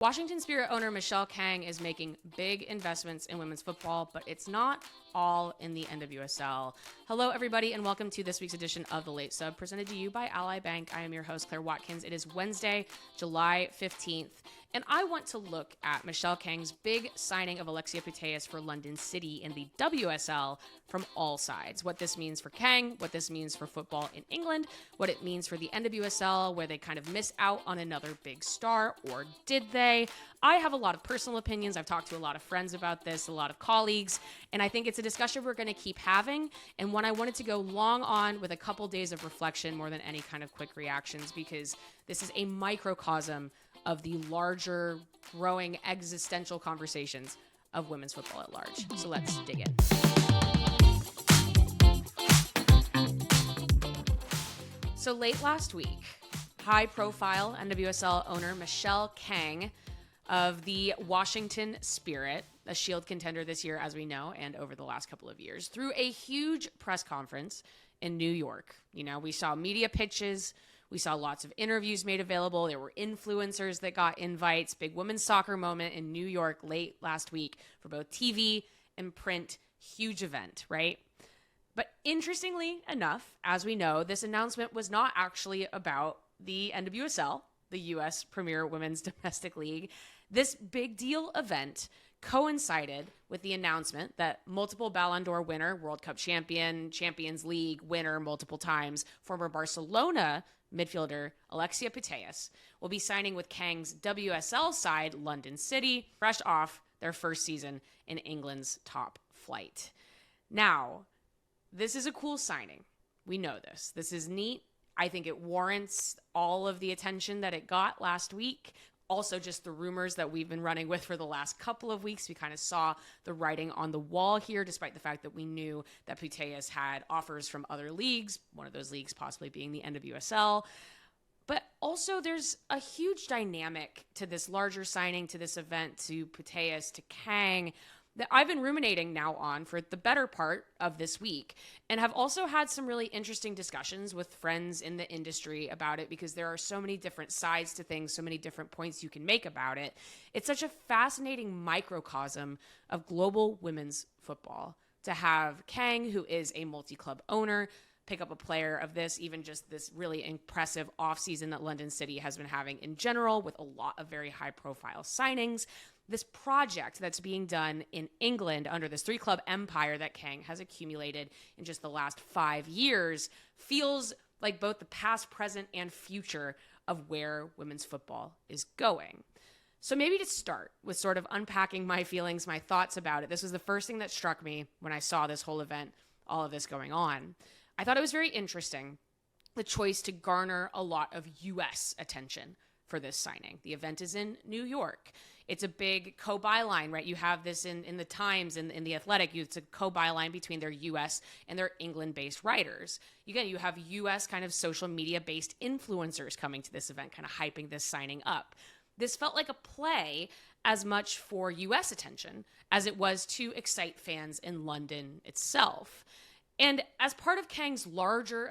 Washington Spirit owner Michelle Kang is making big investments in women's football, but it's not all in the NWSL. Hello, everybody, and welcome to this week's edition of The Late Sub, presented to you by Ally Bank. I am your host, Claire Watkins. It is Wednesday, July 15th, and I want to look at Michelle Kang's big signing of Alexia Putellas for London City in the WSL from all sides. What this means for Kang, what this means for football in England, what it means for the NWSL, where they kind of miss out on another big star, or did they? I have a lot of personal opinions. I've talked to a lot of friends about this, a lot of colleagues, and I think it's a discussion we're going to keep having, and one I wanted to go long on with a couple days of reflection more than any kind of quick reactions, because this is a microcosm of the larger, growing existential conversations of women's football at large. So let's dig in. So late last week, high-profile NWSL owner Michelle Kang of the Washington Spirit, a Shield contender this year, as we know, and over the last couple of years, through a huge press conference in New York. You know, we saw media pitches, we saw lots of interviews made available, there were influencers that got invites, big women's soccer moment in New York late last week for both TV and print, huge event, right? But interestingly enough, as we know, this announcement was not actually about the NWSL, the U.S. Premier Women's Domestic League. This big deal event coincided with the announcement that multiple Ballon d'Or winner, World Cup champion, Champions League winner multiple times, former Barcelona midfielder Alexia Putellas will be signing with Kang's WSL side, London City, fresh off their first season in England's top flight. Now, this is a cool signing. We know this. This is neat. I think it warrants all of the attention that it got last week. Also, just the rumors that we've been running with for the last couple of weeks. We kind of saw the writing on the wall here, despite the fact that we knew that Putellas had offers from other leagues, one of those leagues possibly being the NWSL. But also, there's a huge dynamic to this larger signing, to this event, to Putellas, to Kang, that I've been ruminating now on for the better part of this week, and have also had some really interesting discussions with friends in the industry about it, because there are so many different sides to things, so many different points you can make about it. It's such a fascinating microcosm of global women's football to have Kang, who is a multi-club owner, pick up a player of this, even just this really impressive offseason that London City has been having in general, with a lot of very high-profile signings. This project that's being done in England under this three-club empire that Kang has accumulated in just the last 5 years feels like both the past, present, and future of where women's football is going. So maybe to start with sort of unpacking my feelings, my thoughts about it, this was the first thing that struck me when I saw this whole event, all of this going on. I thought it was very interesting, the choice to garner a lot of U.S. attention for this signing. The event is in New York. It's a big co-byline, right? You have this in the Times and in the Athletic. It's a co-byline between their U.S. and their England-based writers. Again, you have U.S. kind of social media-based influencers coming to this event, kind of hyping this signing up. This felt like a play as much for U.S. attention as it was to excite fans in London itself. And as part of Kang's larger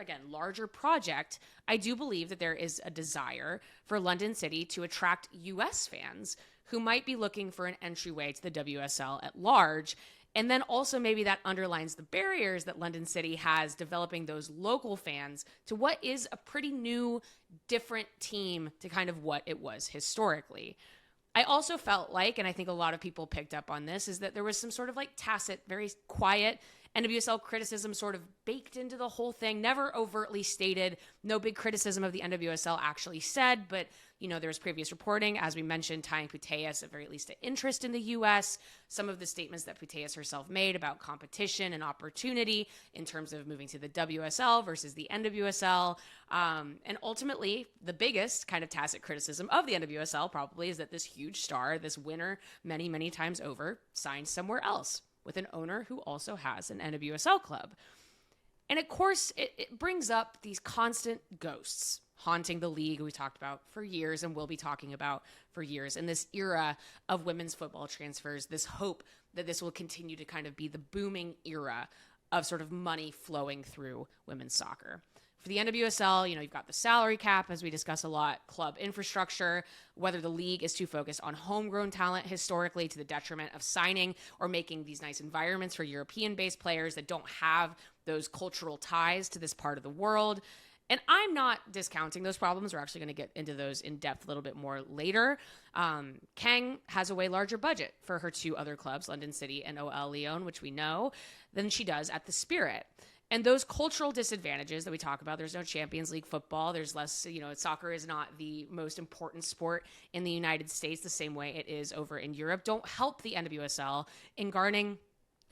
project, I do believe that there is a desire for London City to attract U.S. fans who might be looking for an entryway to the WSL at large. And then also maybe that underlines the barriers that London City has developing those local fans to what is a pretty new, different team to kind of what it was historically. I also felt like, and I think a lot of people picked up on this, is that there was some sort of like tacit, very quiet NWSL criticism sort of baked into the whole thing, never overtly stated, no big criticism of the NWSL actually said, but, you know, there was previous reporting, as we mentioned, tying Putellas at very least an interest in the U.S., some of the statements that Putellas herself made about competition and opportunity in terms of moving to the WSL versus the NWSL, and ultimately, the biggest kind of tacit criticism of the NWSL probably is that this huge star, this winner many, many times over, signed somewhere else with an owner who also has an NWSL club. And of course, it brings up these constant ghosts haunting the league we talked about for years and will be talking about for years in this era of women's football transfers, this hope that this will continue to kind of be the booming era of sort of money flowing through women's soccer. For the NWSL, you've got the salary cap, as we discuss a lot, club infrastructure, whether the league is too focused on homegrown talent historically to the detriment of signing or making these nice environments for European-based players that don't have those cultural ties to this part of the world. And I'm not discounting those problems. We're actually going to get into those in depth a little bit more later. Kang has a way larger budget for her two other clubs, London City and OL Lyon, which we know, than she does at the Spirit. And those cultural disadvantages that we talk about, there's no Champions League football. There's less, soccer is not the most important sport in the United States the same way it is over in Europe. Don't help the NWSL in garnering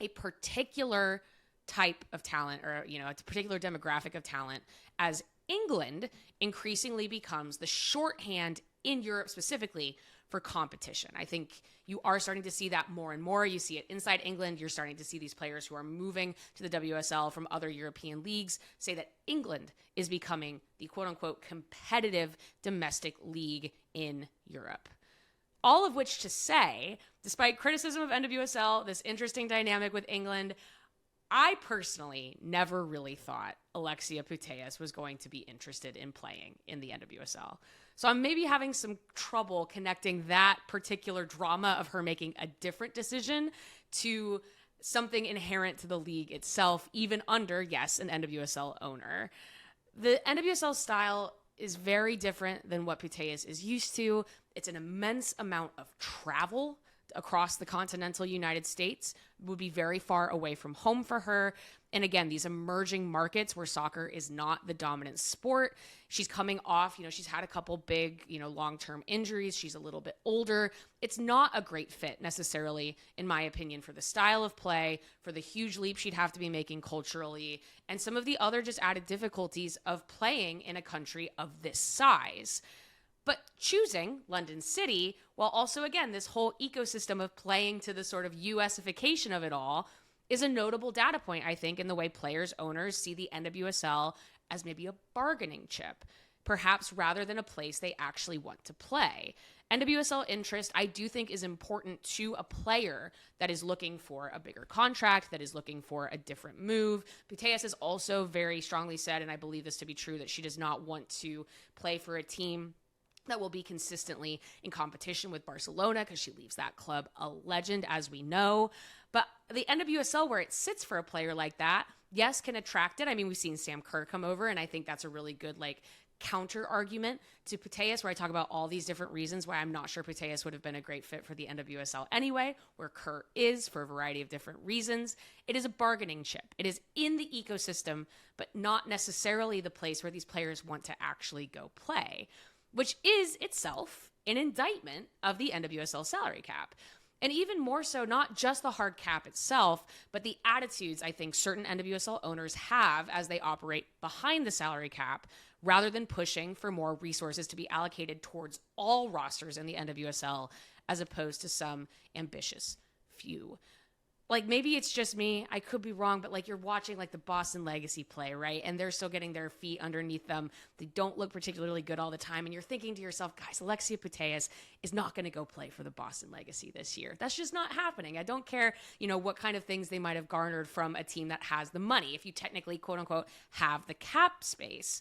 a particular type of talent or, a particular demographic of talent as England increasingly becomes the shorthand in Europe specifically for competition. I think you are starting to see that more and more. You see it inside England. You're starting to see these players who are moving to the WSL from other European leagues say that England is becoming the quote-unquote competitive domestic league in Europe. All of which to say, despite criticism of NWSL, this interesting dynamic with England, I personally never really thought Alexia Putellas was going to be interested in playing in the NWSL. So I'm maybe having some trouble connecting that particular drama of her making a different decision to something inherent to the league itself, even under, yes, an NWSL owner. The NWSL style is very different than what Putellas is used to. It's an immense amount of travel across the continental United States, would be very far away from home for her. And again, these emerging markets where soccer is not the dominant sport. She's coming off, she's had a couple big, long-term injuries. She's a little bit older. It's not a great fit necessarily, in my opinion, for the style of play, for the huge leap she'd have to be making culturally, and some of the other just added difficulties of playing in a country of this size. But choosing London City, while also, again, this whole ecosystem of playing to the sort of US-ification of it all, is a notable data point, I think, in the way players, owners see the NWSL as maybe a bargaining chip, perhaps rather than a place they actually want to play. NWSL interest, I do think, is important to a player that is looking for a bigger contract, that is looking for a different move. Putellas has also very strongly said, and I believe this to be true, that she does not want to play for a team that will be consistently in competition with Barcelona because she leaves that club a legend, as we know. But the NWSL, where it sits for a player like that, yes, can attract it. I mean, we've seen Sam Kerr come over, and I think that's a really good, counter argument to Putellas, where I talk about all these different reasons why I'm not sure Putellas would have been a great fit for the NWSL anyway, where Kerr is for a variety of different reasons. It is a bargaining chip. It is in the ecosystem, but not necessarily the place where these players want to actually go play, which is itself an indictment of the NWSL salary cap. And even more so, not just the hard cap itself, but the attitudes I think certain NWSL owners have as they operate behind the salary cap, rather than pushing for more resources to be allocated towards all rosters in the NWSL, as opposed to some ambitious few. Maybe it's just me, I could be wrong, but you're watching the Boston Legacy play, right? And they're still getting their feet underneath them. They don't look particularly good all the time. And you're thinking to yourself, guys, Alexia Putellas is not going to go play for the Boston Legacy this year. That's just not happening. I don't care, what kind of things they might have garnered from a team that has the money, if you technically, quote unquote, have the cap space.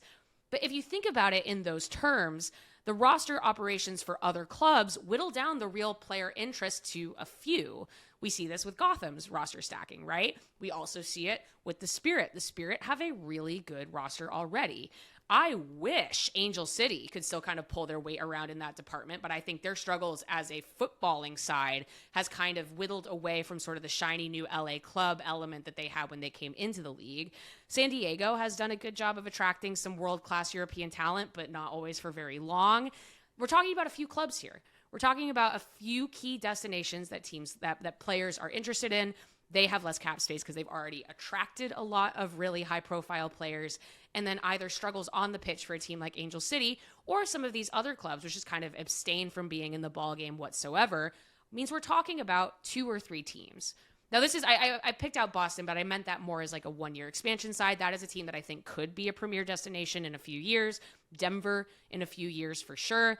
But if you think about it in those terms, the roster operations for other clubs whittle down the real player interest to a few. We see this with Gotham's roster stacking, right? We also see it with the Spirit. The Spirit have a really good roster already. I wish Angel City could still kind of pull their weight around in that department, but I think their struggles as a footballing side has kind of whittled away from sort of the shiny new LA club element that they had when they came into the league. San Diego has done a good job of attracting some world-class European talent, but not always for very long. We're talking about a few clubs here. We're talking about a few key destinations that teams that players are interested in. They have less cap space because they've already attracted a lot of really high-profile players, and then either struggles on the pitch for a team like Angel City or some of these other clubs, which just kind of abstain from being in the ballgame whatsoever, means we're talking about 2 or 3 teams. Now, this is I picked out Boston, but I meant that more as a one-year expansion side. That is a team that I think could be a premier destination in a few years. Denver in a few years for sure.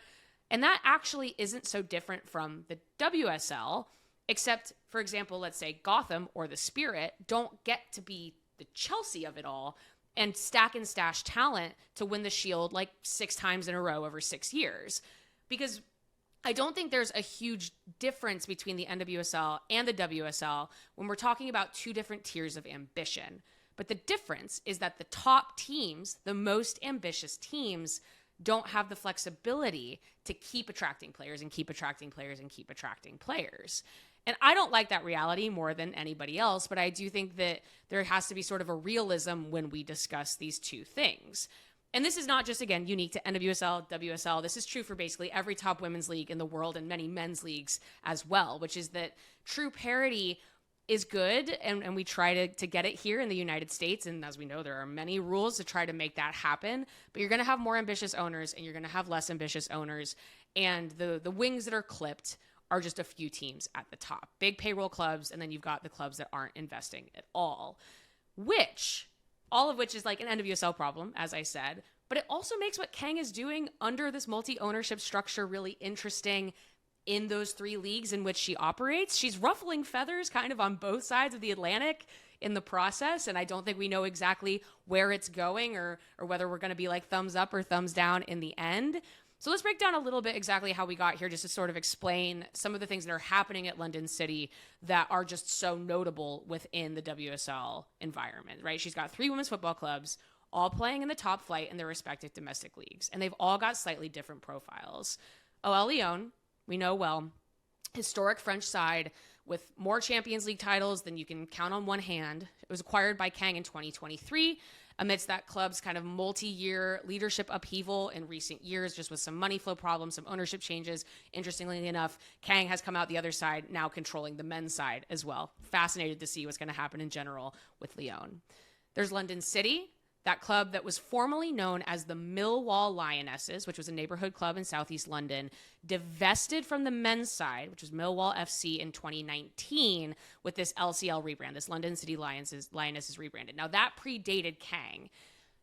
And that actually isn't so different from the WSL, except, for example, let's say Gotham or the Spirit don't get to be the Chelsea of it all and stack and stash talent to win the Shield like 6 times in a row over 6 years. Because I don't think there's a huge difference between the NWSL and the WSL when we're talking about 2 different tiers of ambition. But the difference is that the top teams, the most ambitious teams, don't have the flexibility to keep attracting players and keep attracting players and keep attracting players. And I don't like that reality more than anybody else, but I do think that there has to be sort of a realism when we discuss these 2 things. And this is not just, again, unique to NWSL, WSL. This is true for basically every top women's league in the world and many men's leagues as well, which is that true parity is good, and we try to get it here in the United States. And as we know, there are many rules to try to make that happen. But you're going to have more ambitious owners, and you're going to have less ambitious owners. And the wings that are clipped are just a few teams at the top. Big payroll clubs, and then you've got the clubs that aren't investing at all. All of which is like an NWSL problem, as I said. But it also makes what Kang is doing under this multi-ownership structure really interesting in those 3 leagues in which she operates. She's ruffling feathers kind of on both sides of the Atlantic in the process, and I don't think we know exactly where it's going or whether we're going to be like thumbs up or thumbs down in the end. So let's break down a little bit exactly how we got here, just to sort of explain some of the things that are happening at London City that are just so notable within the WSL environment, right? She's got 3 women's football clubs, all playing in the top flight in their respective domestic leagues, and they've all got slightly different profiles. OL Lyon, we know well, historic French side with more Champions League titles than you can count on one hand. It was acquired by Kang in 2023. Amidst that club's kind of multi-year leadership upheaval in recent years, just with some money flow problems, some ownership changes. Interestingly enough, Kang has come out the other side, now controlling the men's side as well. Fascinated to see what's going to happen in general with Lyon. There's London City, that club that was formerly known as the Millwall Lionesses, which was a neighborhood club in Southeast London, divested from the men's side, which was Millwall FC in 2019, with this LCL rebrand, this London City Lionesses rebranded. Now, that predated Kang.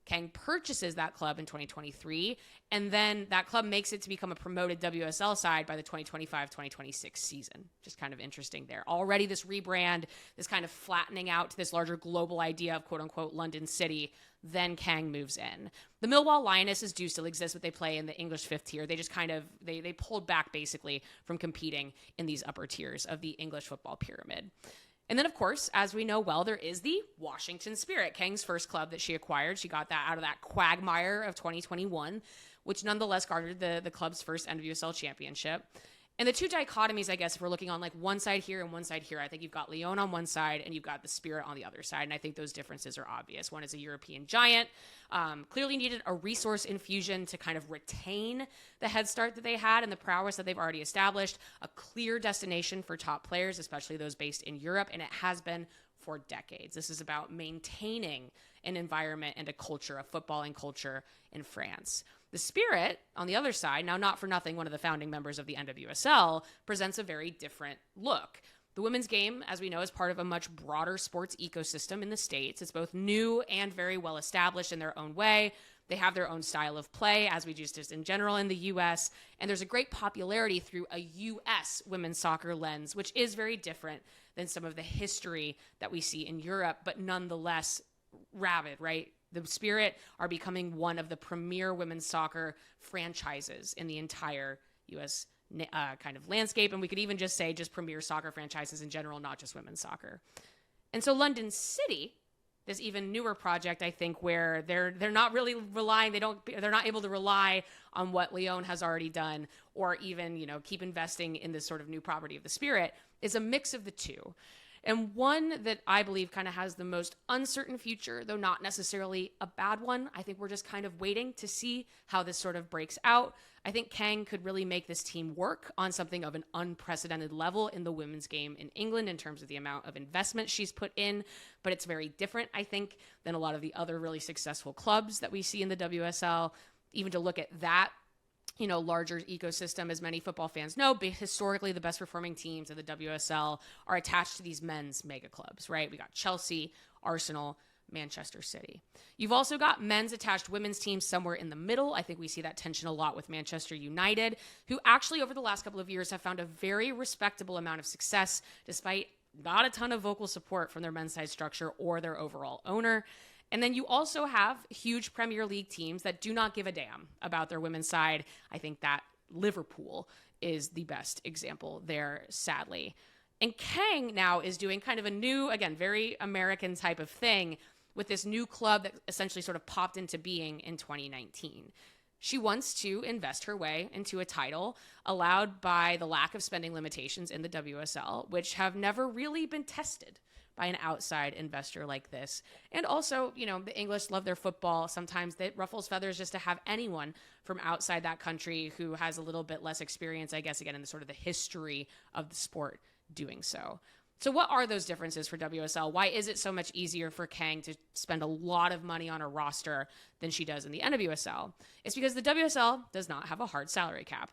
Kang purchases that club in 2023, and then that club makes it to become a promoted WSL side by the 2025-2026 season. Just kind of interesting there. Already this rebrand, this kind of flattening out to this larger global idea of quote-unquote London City. Then Kang moves in. The Millwall Lionesses do still exist, but they play in the English 5th tier. They just kind of, they pulled back basically from competing in these upper tiers of the English football pyramid. And then, of course, as we know well, there is the Washington Spirit, Kang's first club that she acquired. She got that out of that quagmire of 2021, which nonetheless garnered the club's first NWSL championship. And the 2 dichotomies, I guess, if we're looking on like one side here and one side here, I think you've got Lyon on one side and you've got the Spirit on the other side. And I think those differences are obvious. One is a European giant, clearly needed a resource infusion to kind of retain the head start that they had and the prowess that they've already established, a clear destination for top players, especially those based in Europe. And it has been for decades. This is about maintaining an environment and a culture, a footballing culture in France. The Spirit, on the other side, now not for nothing, one of the founding members of the NWSL, presents a very different look. The women's game, as we know, is part of a much broader sports ecosystem in the States. It's both new and very well established in their own way. They have their own style of play, as we just in general in the U.S., and there's a great popularity through a U.S. women's soccer lens, which is very different than some of the history that we see in Europe, but nonetheless rabid, right? The Spirit are becoming one of the premier women's soccer franchises in the entire U.S. Kind of landscape. And we could even just say just premier soccer franchises in general, not just women's soccer. And so London City, this even newer project, I think, where they're not really relying, they're not able to rely on what Lyon has already done or even, keep investing in this sort of new property of the Spirit, is a mix of the two. And one that I believe kind of has the most uncertain future, though not necessarily a bad one. I think we're just kind of waiting to see how this sort of breaks out. I think Kang could really make this team work on something of an unprecedented level in the women's game in England in terms of the amount of investment she's put in. But it's very different, I think, than a lot of the other really successful clubs that we see in the WSL. Even to look at that, larger ecosystem, as many football fans know, but historically the best performing teams of the WSL are attached to these men's mega clubs, right? We got Chelsea, Arsenal, Manchester City. You've also got men's attached women's teams somewhere in the middle. I think we see that tension a lot with Manchester United, who actually over the last couple of years have found a very respectable amount of success despite not a ton of vocal support from their men's side structure or their overall owner. And then you also have huge Premier League teams that do not give a damn about their women's side. I think that Liverpool is the best example there, sadly. And Kang now is doing kind of a new, again, very American type of thing with this new club that essentially sort of popped into being in 2019. She wants to invest her way into a title allowed by the lack of spending limitations in the WSL, which have never really been tested by an outside investor like this. And also, the English love their football. Sometimes it ruffles feathers just to have anyone from outside that country who has a little bit less experience, I guess, again, in the sort of the history of the sport doing so. So what are those differences for WSL? Why is it so much easier for Kang to spend a lot of money on a roster than she does in the NWSL? It's because the WSL does not have a hard salary cap.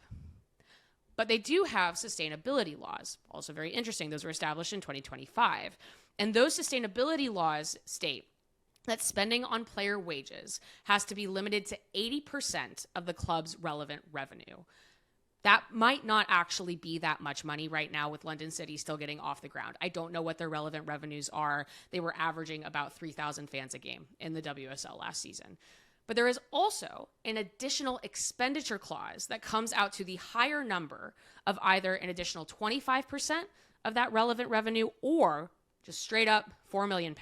But they do have sustainability laws. Also very interesting. Those were established in 2025. And those sustainability laws state that spending on player wages has to be limited to 80% of the club's relevant revenue. That might not actually be that much money right now with London City still getting off the ground. I don't know what their relevant revenues are. They were averaging about 3,000 fans a game in the WSL last season. But there is also an additional expenditure clause that comes out to the higher number of either an additional 25% of that relevant revenue or just straight up £4 million,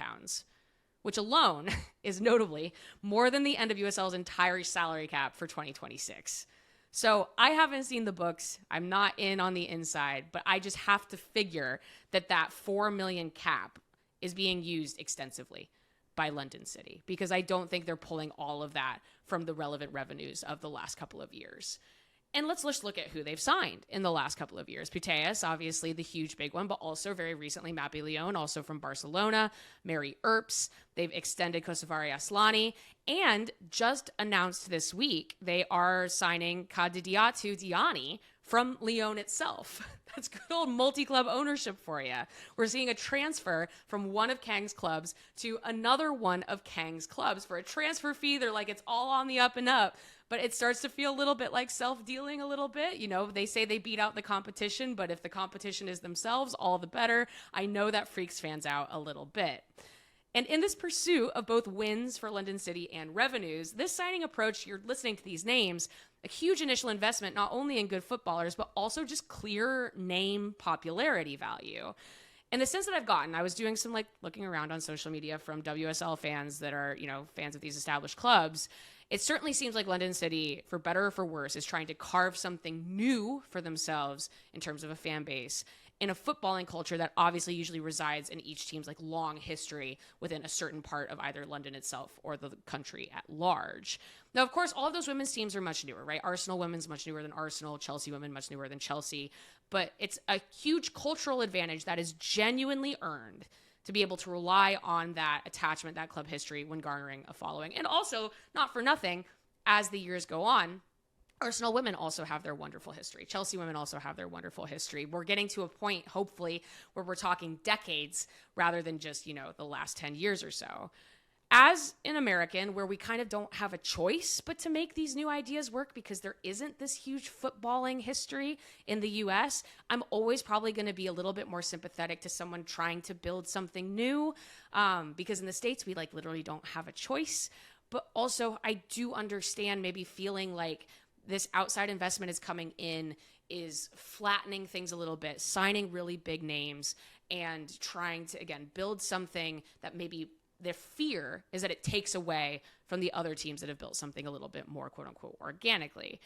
which alone is notably more than the NWSL's entire salary cap for 2026. So I haven't seen the books. I'm not in on the inside, but I just have to figure that $4 million cap is being used extensively by London City because I don't think they're pulling all of that from the relevant revenues of the last couple of years. And let's just look at who they've signed in the last couple of years. Putellas, obviously the huge big one, but also very recently Mappy Leon, also from Barcelona, Mary Earps. They've extended Kosovari Aslani and just announced this week they are signing Kadidiatu Diani from Lyon itself. That's good old multi-club ownership for you. We're seeing a transfer from one of Kang's clubs to another one of Kang's clubs for a transfer fee. They're like, it's all on the up and up. But it starts to feel a little bit like self-dealing a little bit. They say they beat out the competition, but if the competition is themselves, all the better. I know that freaks fans out a little bit. And in this pursuit of both wins for London City and revenues, this signing approach, you're listening to these names, a huge initial investment, not only in good footballers, but also just clear name popularity value. In the sense that I've gotten, I was doing some looking around on social media from WSL fans that are, fans of these established clubs. It certainly seems like London City, for better or for worse, is trying to carve something new for themselves in terms of a fan base in a footballing culture that obviously usually resides in each team's long history within a certain part of either London itself or the country at large. Now, of course, all of those women's teams are much newer, right? Arsenal women's much newer than Arsenal, Chelsea women much newer than Chelsea, but it's a huge cultural advantage that is genuinely earned to be able to rely on that attachment, that club history when garnering a following. And also, not for nothing, as the years go on, Arsenal women also have their wonderful history. Chelsea women also have their wonderful history. We're getting to a point, hopefully, where we're talking decades rather than just, the last 10 years or so. As an American, where we kind of don't have a choice but to make these new ideas work because there isn't this huge footballing history in the US, I'm always probably going to be a little bit more sympathetic to someone trying to build something new because in the States, we literally don't have a choice. But also, I do understand maybe feeling like this outside investment is coming in, is flattening things a little bit, signing really big names, and trying to, again, build something that maybe their fear is that it takes away from the other teams that have built something a little bit more, quote unquote, organically.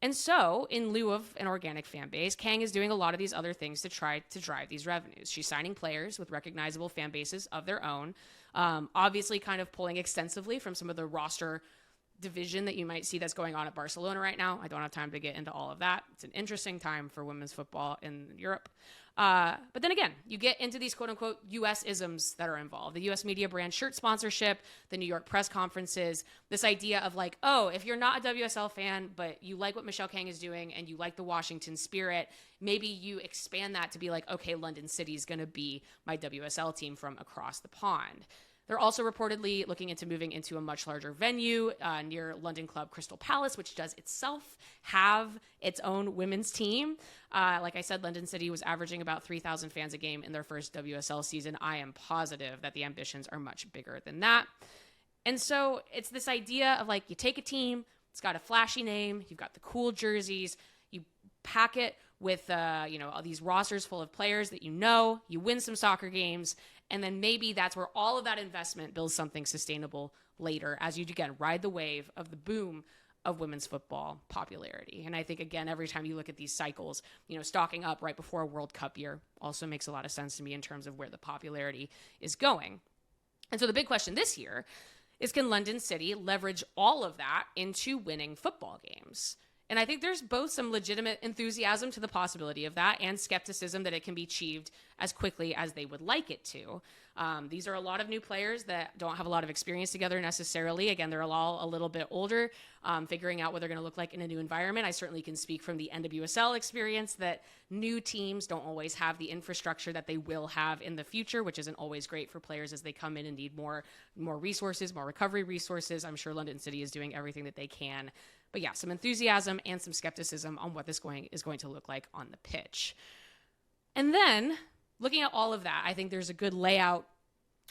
And so, in lieu of an organic fan base, Kang is doing a lot of these other things to try to drive these revenues. She's signing players with recognizable fan bases of their own, obviously kind of pulling extensively from some of the roster division that you might see that's going on at Barcelona right now. I don't have time to get into all of that. It's an interesting time for women's football in Europe. But then again, you get into these quote unquote US isms that are involved. The US media brand shirt sponsorship, the New York press conferences, this idea of if you're not a WSL fan, but you like what Michelle Kang is doing and you like the Washington spirit, maybe you expand that to be okay, London City is going to be my WSL team from across the pond. They're also reportedly looking into moving into a much larger venue near London club Crystal Palace, which does itself have its own women's team. Like I said, London City was averaging about 3,000 fans a game in their first WSL season. I am positive that the ambitions are much bigger than that. And so it's this idea of like, you take a team, it's got a flashy name, you've got the cool jerseys, you pack it with, all these rosters full of players that you win some soccer games, and then maybe that's where all of that investment builds something sustainable later as you, again, ride the wave of the boom of women's football popularity. And I think, again, every time you look at these cycles, stocking up right before a World Cup year also makes a lot of sense to me in terms of where the popularity is going. And so the big question this year is, can London City leverage all of that into winning football games? And I think there's both some legitimate enthusiasm to the possibility of that and skepticism that it can be achieved as quickly as they would like it to. These are a lot of new players that don't have a lot of experience together necessarily. Again, they're all a little bit older, figuring out what they're going to look like in a new environment. I certainly can speak from the NWSL experience that new teams don't always have the infrastructure that they will have in the future, which isn't always great for players as they come in and need more resources, more recovery resources. I'm sure London City is doing everything that they can. But yeah, some enthusiasm and some skepticism on what this is going to look like on the pitch. And then, looking at all of that, I think there's a good layout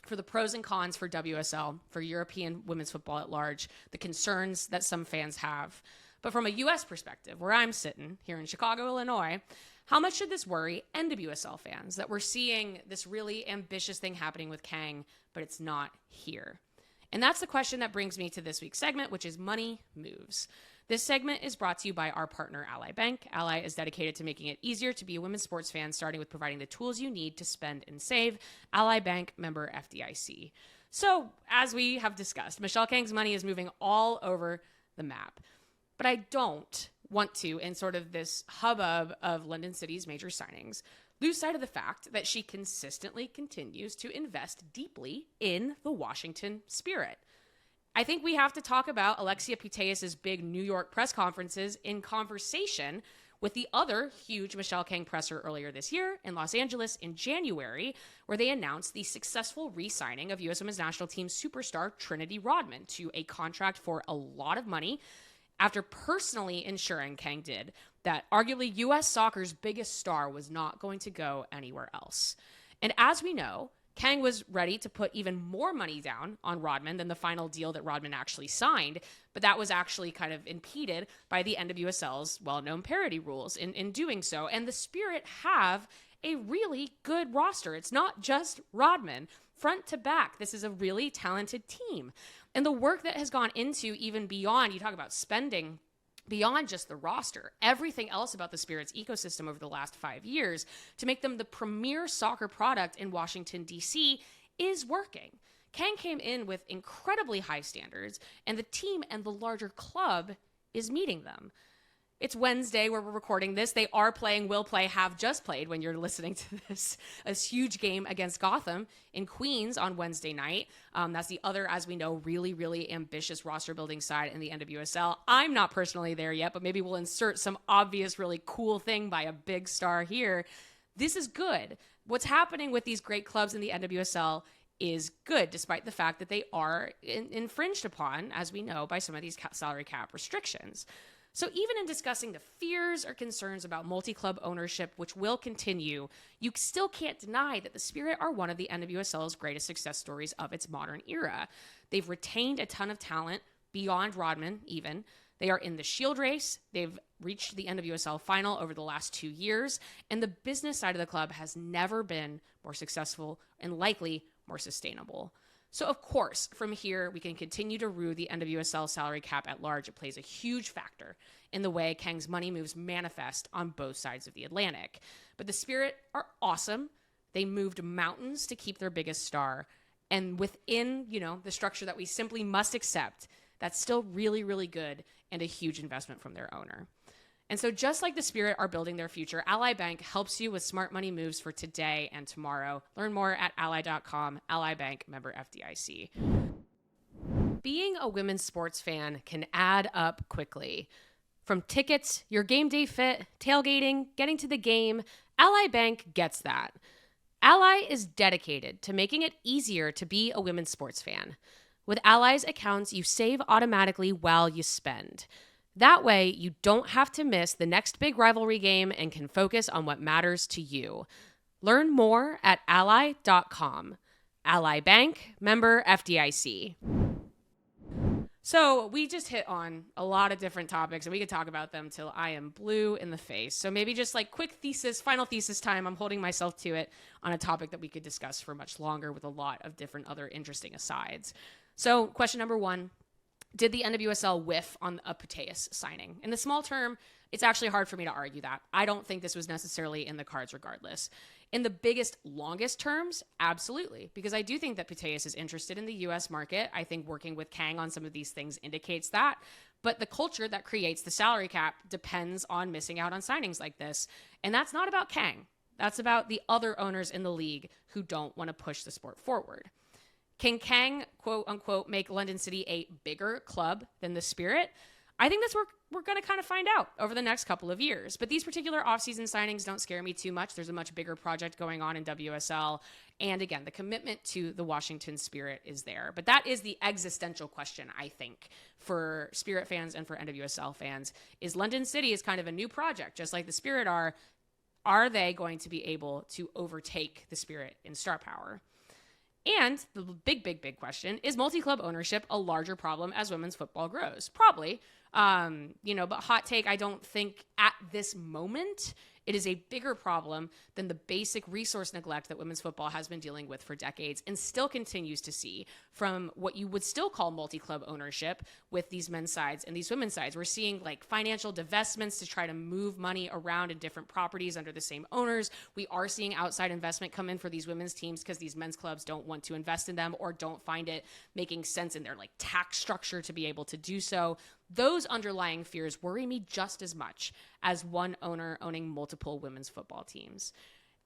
for the pros and cons for WSL, for European women's football at large, the concerns that some fans have. But from a U.S. perspective, where I'm sitting here in Chicago, Illinois, how much should this worry NWSL fans that we're seeing this really ambitious thing happening with Kang, but it's not here? And that's the question that brings me to this week's segment, which is Money Moves. This segment is brought to you by our partner, Ally Bank. Ally is dedicated to making it easier to be a women's sports fan, starting with providing the tools you need to spend and save. Ally Bank, member FDIC. So, as we have discussed, Michelle Kang's money is moving all over the map. But I don't want to, in sort of this hubbub of London City's major signings, lose sight of the fact that she consistently continues to invest deeply in the Washington Spirit. I think we have to talk about Alexia Putellas' big New York press conferences in conversation with the other huge Michelle Kang presser earlier this year in Los Angeles in January, where they announced the successful re-signing of U.S. Women's National Team superstar Trinity Rodman to a contract for a lot of money, after personally ensuring, Kang did, that arguably U.S. soccer's biggest star was not going to go anywhere else. And as we know, Kang was ready to put even more money down on Rodman than the final deal that Rodman actually signed, but that was actually kind of impeded by the NWSL's well-known parity rules in doing so. And the Spirit have a really good roster. It's not just Rodman. Front to back, this is a really talented team. And the work that has gone into even beyond, you talk about spending, beyond just the roster, everything else about the Spirit's ecosystem over the last 5 years to make them the premier soccer product in Washington, D.C. is working. Kang came in with incredibly high standards, and the team and the larger club is meeting them. It's Wednesday where we're recording this. They are playing, will play, have just played when you're listening to this. A huge game against Gotham in Queens on Wednesday night. That's the other, as we know, really, really ambitious roster building side in the NWSL. I'm not personally there yet, but maybe we'll insert some obvious, really cool thing by a big star here. This is good. What's happening with these great clubs in the NWSL is good, despite the fact that they are infringed upon, as we know, by some of these salary cap restrictions. So even in discussing the fears or concerns about multi-club ownership, which will continue, you still can't deny that the Spirit are one of the NWSL's greatest success stories of its modern era. They've retained a ton of talent beyond Rodman even. They are in the Shield race. They've reached the NWSL final over the last 2 years. And the business side of the club has never been more successful and likely more sustainable. So, of course, from here, we can continue to rue the NWSL salary cap at large. It plays a huge factor in the way Kang's money moves manifest on both sides of the Atlantic. But the Spirit are awesome. They moved mountains to keep their biggest star. And within, the structure that we simply must accept, that's still really, really good and a huge investment from their owner. And so just like the Spirit are building their future, Ally Bank helps you with smart money moves for today and tomorrow. Learn more at ally.com. Ally Bank, member FDIC. Being a women's sports fan can add up quickly. From tickets, your game day fit, tailgating, getting to the game, Ally Bank gets that. Ally is dedicated to making it easier to be a women's sports fan. With Ally's accounts, you save automatically while you spend. That way, you don't have to miss the next big rivalry game and can focus on what matters to you. Learn more at ally.com. Ally Bank, member FDIC. So we just hit on a lot of different topics, and we could talk about them till I am blue in the face. So maybe just like quick thesis, final thesis time. I'm holding myself to it on a topic that we could discuss for much longer with a lot of different other interesting asides. So question number one, did the NWSL whiff on a Putellas signing? In the small term, it's actually hard for me to argue that. I don't think this was necessarily in the cards regardless. In the biggest, longest terms, absolutely. Because I do think that Putellas is interested in the U.S. market. I think working with Kang on some of these things indicates that. But the culture that creates the salary cap depends on missing out on signings like this. And that's not about Kang. That's about the other owners in the league who don't want to push the sport forward. Can Kang, quote unquote, make London City a bigger club than the Spirit? I think that's what we're going to kind of find out over the next couple of years. But these particular offseason signings don't scare me too much. There's a much bigger project going on in WSL. And again, the commitment to the Washington Spirit is there. But that is the existential question, I think, for Spirit fans and for NWSL fans, is London City is kind of a new project, just like the Spirit are. Are they going to be able to overtake the Spirit in star power? And the big question, is multi-club ownership a larger problem as women's football grows? Probably. But hot take, I don't think at this moment it is a bigger problem than the basic resource neglect that women's football has been dealing with for decades and still continues to see from what you would still call multi-club ownership with these men's sides and these women's sides. We're seeing like financial divestments to try to move money around in different properties under the same owners. We are seeing outside investment come in for these women's teams because these men's clubs don't want to invest in them or don't find it making sense in their like tax structure to be able to do so. Those underlying fears worry me just as much as one owner owning multiple women's football teams.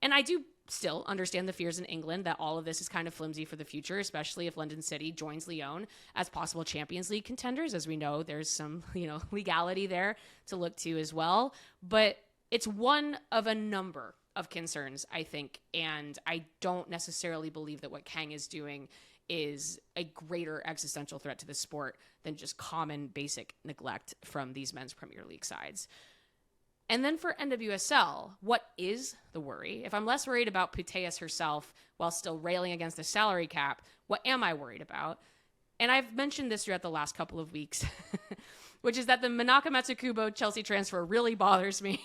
And I do still understand the fears in England that all of this is kind of flimsy for the future, especially if London City joins Lyon as possible Champions League contenders. As we know, there's some, legality there to look to as well. But it's one of a number of concerns, I think. And I don't necessarily believe that what Kang is doing is a greater existential threat to the sport than just common basic neglect from these men's Premier League sides. And then for NWSL, what is the worry? If I'm less worried about Putellas herself while still railing against the salary cap, what am I worried about? And I've mentioned this throughout the last couple of weeks, which is that the Manaka Matsukubo Chelsea transfer really bothers me.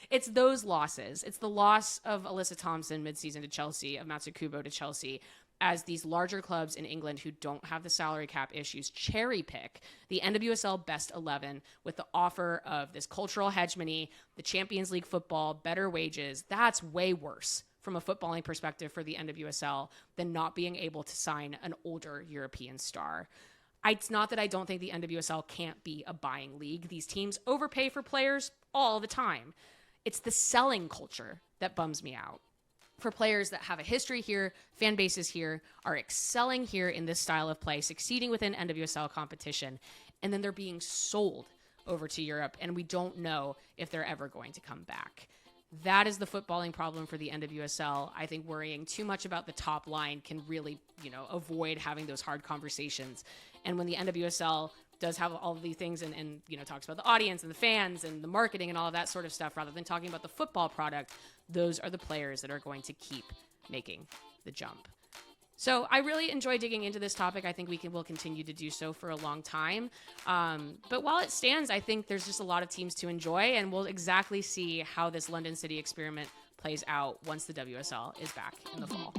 It's those losses. It's the loss of Alyssa Thompson midseason to Chelsea, of Matsukubo to Chelsea, as these larger clubs in England who don't have the salary cap issues cherry pick the NWSL best 11 with the offer of this cultural hegemony, the Champions League football, better wages. That's way worse from a footballing perspective for the NWSL than not being able to sign an older European star. It's not that I don't think the NWSL can't be a buying league. These teams overpay for players all the time. It's the selling culture that bums me out. For players that have a history here, fan bases here, are excelling here in this style of play, succeeding within NWSL competition, and then they're being sold over to Europe, and we don't know if they're ever going to come back. That is the footballing problem for the NWSL. I think worrying too much about the top line can really, avoid having those hard conversations. And when the NWSL does have all of these things and talks about the audience and the fans and the marketing and all of that sort of stuff, rather than talking about the football product, those are the players that are going to keep making the jump. So I really enjoy digging into this topic. I think will continue to do so for a long time. But while it stands, I think there's just a lot of teams to enjoy, and we'll exactly see how this London City experiment plays out once the WSL is back in the fall.